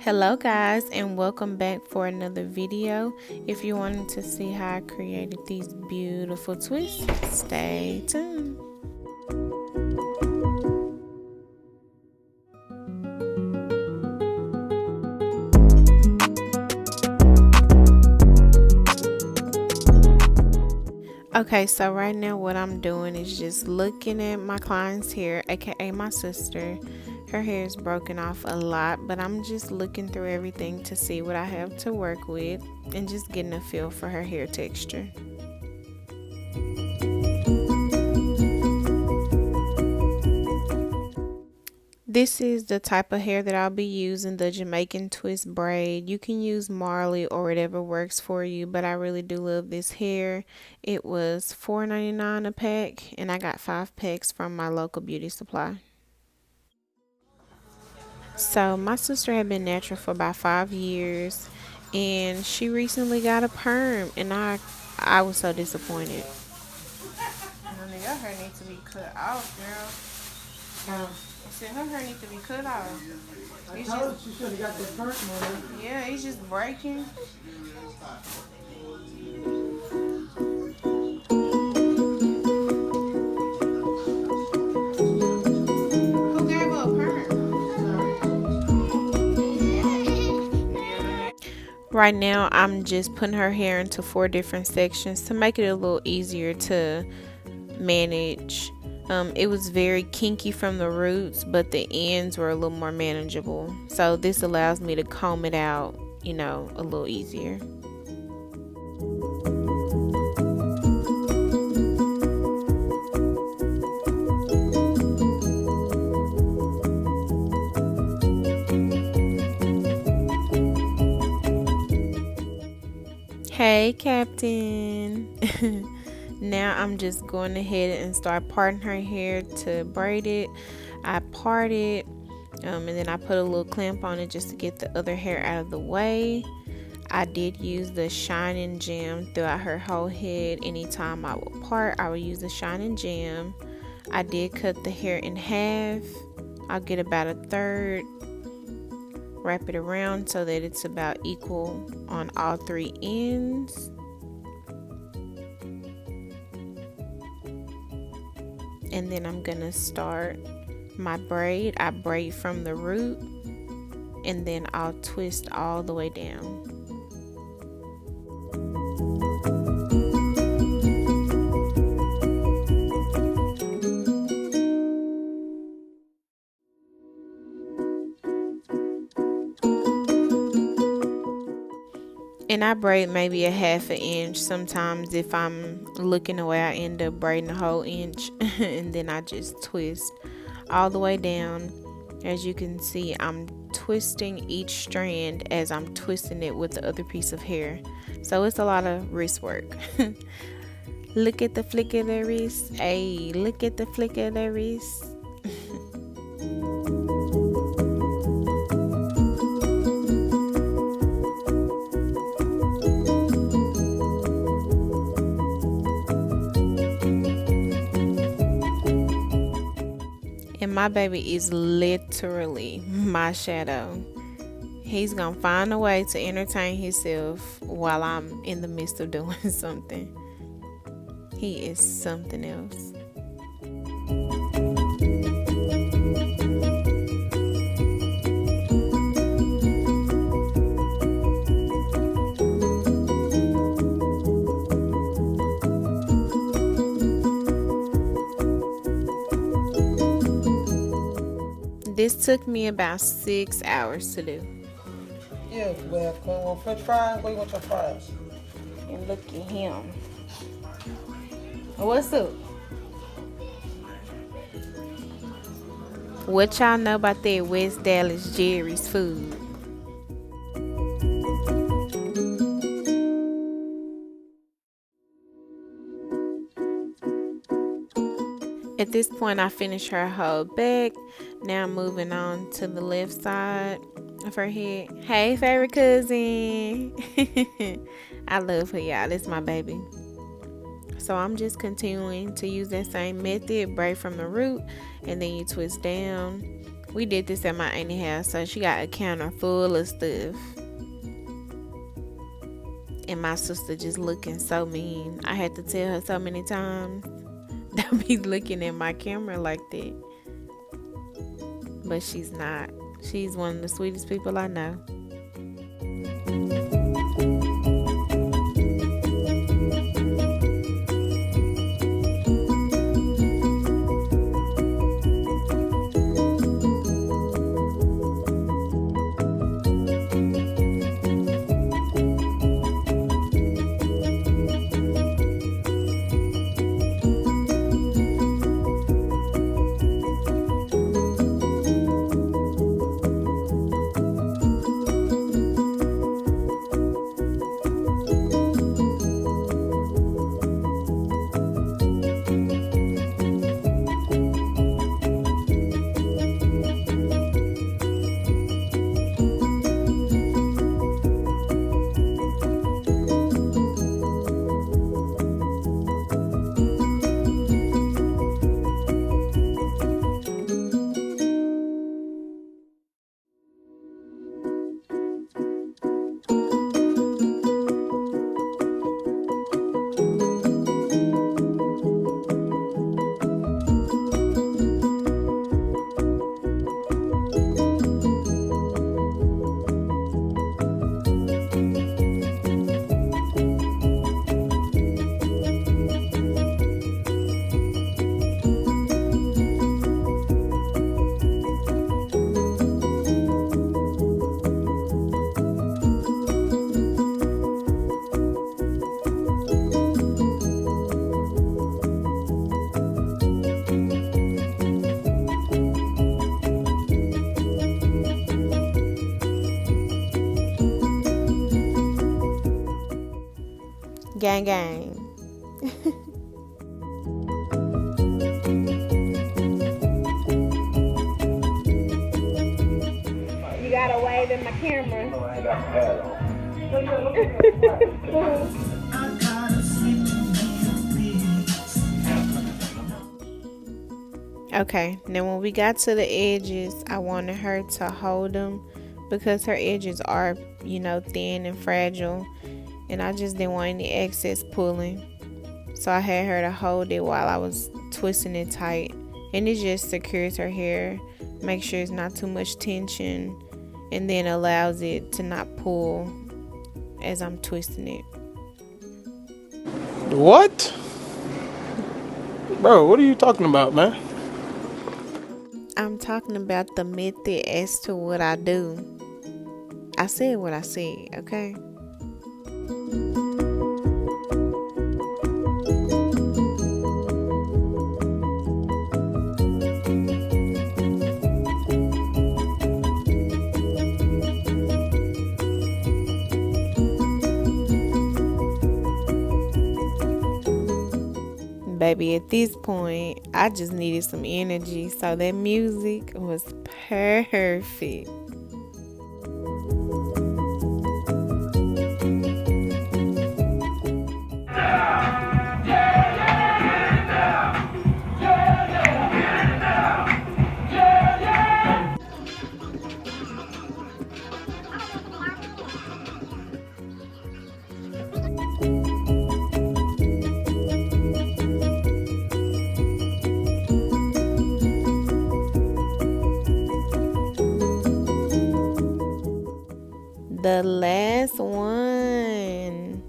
Hello guys, and welcome back for another video. If you wanted to see how I created these beautiful twists, stay tuned. Okay, so right now what I'm doing is just looking at my client's hair, aka my sister. Her hair is broken off a lot, but I'm just looking through everything to see what I have to work with and just getting a feel for her hair texture. This is the type of hair that I'll be using, the Jamaican twist braid. You can use Marley or whatever works for you, but I really do love this hair. It was $4.99 a pack, and I got 5 packs from my local beauty supply. So my sister had been natural for about 5 years, and she recently got a perm, and I was so disappointed. Honey, your hair needs to be cut off, girl. I said her hair needs to be cut off. I told her she should have got the perm on her. Yeah, it's just breaking. Who gave her a perm? Right now, I'm just putting her hair into 4 different sections to make it a little easier to manage. It was very kinky from the roots, but the ends were a little more manageable. So this allows me to comb it out, a little easier. Hey, Captain. Now I'm just going ahead and start parting her hair to braid it. I part it, and then I put a little clamp on it just to get the other hair out of the way. I did use the shining gem throughout her whole head. Anytime I would part, I would use the shining gem. I did cut the hair in half. I'll get about a third, wrap it around so that it's about equal on all 3 ends. And then I'm gonna start my braid. I braid from the root, and then I'll twist all the way down. And I braid maybe a ½ inch. Sometimes if I'm looking away, I end up braiding a whole inch. And then I just twist all the way down. As you can see, I'm twisting each strand as I'm twisting it with the other piece of hair. So it's a lot of wrist work. Look at the flick of the wrist. Hey, look at the flick of the wrist. And my baby is literally my shadow. He's gonna find a way to entertain himself while I'm in the midst of doing something. He is something else. This took me about 6 hours to do. Yeah, well, want French fries? Where you want your fries? And look at him. What's up? What y'all know about that West Dallas Jerry's food? At this point, I finished her whole back. Now I'm moving on to the left side of her head. Hey, favorite cousin. I love her, y'all. That's my baby. So I'm just continuing to use that same method. Braid from the root, and then you twist down. We did this at my auntie house, so she got a counter full of stuff. And my sister just looking so mean. I had to tell her so many times, don't be looking at my camera like that. But she's not. She's one of the sweetest people I know. Gang gang. You gotta wave in my camera. Oh, I got that on. Okay, now when we got to the edges, I wanted her to hold them because her edges are, thin and fragile. And I just didn't want any excess pulling. So I had her to hold it while I was twisting it tight. And it just secures her hair, makes sure it's not too much tension, and then allows it to not pull as I'm twisting it. What? Bro, what are you talking about, man? I'm talking about the method as to what I do. I said what I said, okay? Baby, at this point, I just needed some energy, so that music was perfect. The last one.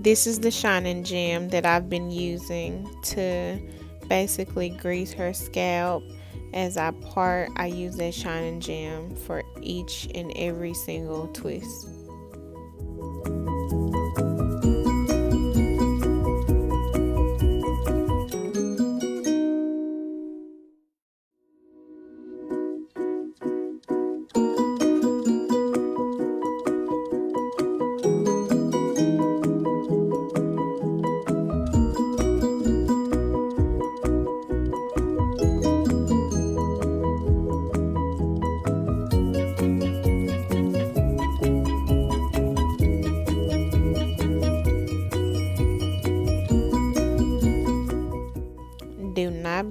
This is the shining gem that I've been using to basically grease her scalp. As I part, I use that shining gem for each and every single twist.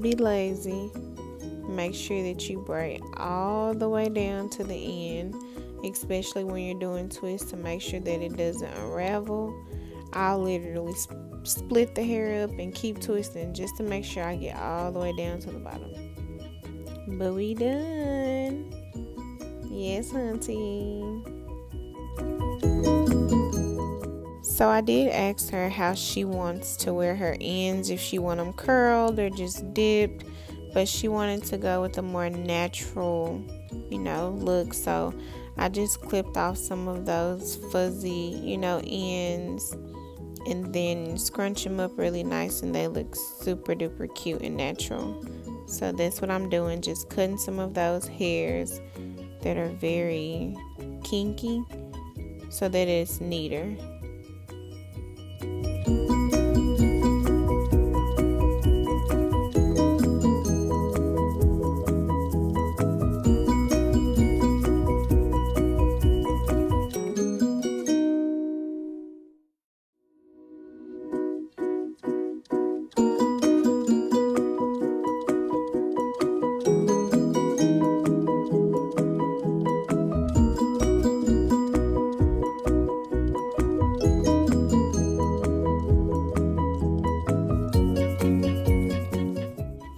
be lazy. Make sure that you braid all the way down to the end, especially when you're doing twists, to make sure that it doesn't unravel. I'll literally split the hair up and keep twisting just to make sure I get all the way down to the bottom. But we done. Yes, hunty. So I did ask her how she wants to wear her ends, if she want them curled or just dipped, but she wanted to go with a more natural, look. So I just clipped off some of those fuzzy, ends, and then scrunch them up really nice, and they look super duper cute and natural. So that's what I'm doing, just cutting some of those hairs that are very kinky so that it's neater.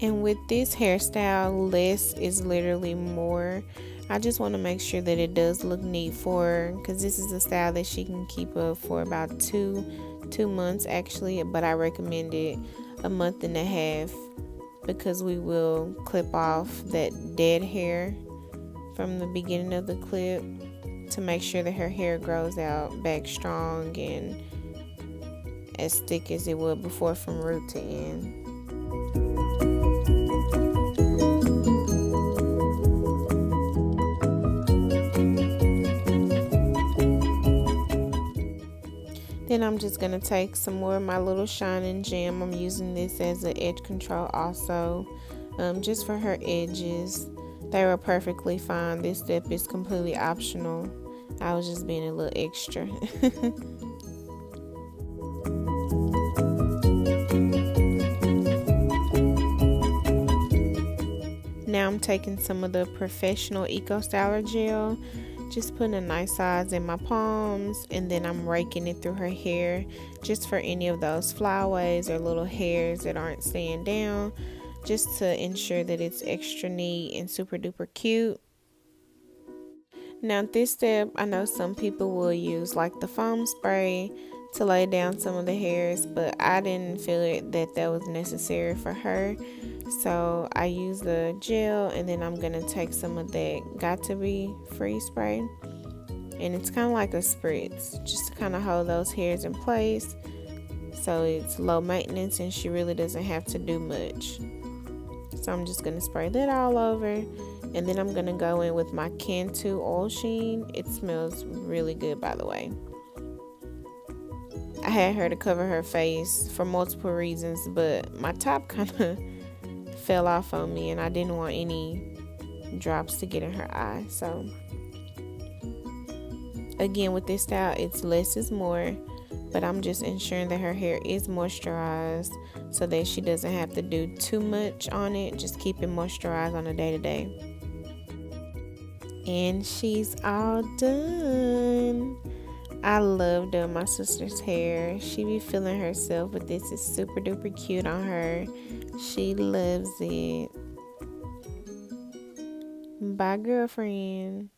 And with this hairstyle, less is literally more. I just want to make sure that it does look neat for her, because this is a style that she can keep up for about two months actually, but I recommend it a month and a half, because we will clip off that dead hair from the beginning of the clip to make sure that her hair grows out back strong and as thick as it would before from root to end. Then I'm just going to take some more of my little shining gem. I'm using this as an edge control also, just for her edges. They were perfectly fine. This step is completely optional. I was just being a little extra. Now I'm taking some of the Professional Eco Styler gel, just putting a nice size in my palms, and then I'm raking it through her hair just for any of those flyaways or little hairs that aren't staying down, just to ensure that it's extra neat and super duper cute. Now this step, I know some people will use like the foam spray to lay down some of the hairs, but I didn't feel it that was necessary for her. So I use the gel, and then I'm gonna take some of that Got to Be Free spray, and it's kind of like a spritz, just to kind of hold those hairs in place, so it's low maintenance and she really doesn't have to do much. So I'm just gonna spray that all over, and then I'm gonna go in with my Cantu Oil Sheen. It smells really good, by the way. I had her to cover her face for multiple reasons, but my top kind of fell off on me, and I didn't want any drops to get in her eye. So again, with this style, it's less is more, but I'm just ensuring that her hair is moisturized so that she doesn't have to do too much on it. Just keep it moisturized on a day-to-day. And she's all done. I love doing my sister's hair. She be feeling herself, but this is super duper cute on her. She loves it. Bye, girlfriend.